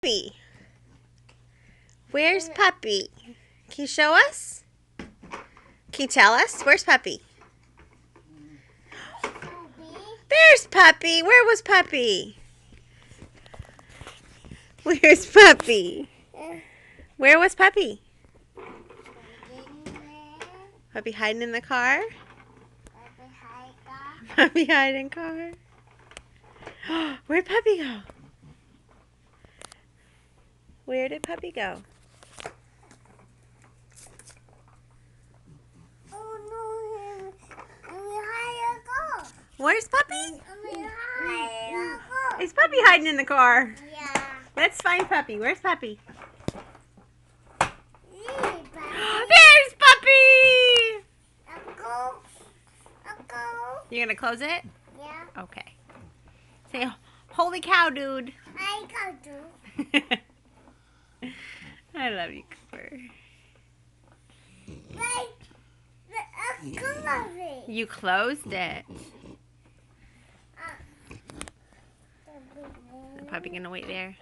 Puppy. Where's Puppy? Can you show us? Can you tell us? Where's Puppy? There's Puppy. Where was Puppy? Where's Puppy? Where was Puppy? Puppy hiding in the car? Puppy hiding in the car? Where'd Puppy go? Where did Puppy go? Where's Puppy? Is Puppy hiding in the car? Yeah. Let's find Puppy. Where's Puppy? Puppy. There's Puppy! You're gonna close it? Yeah. Okay. Say, holy cow, dude. I go to. I love you, Cooper. You closed it. Puppy gonna wait there.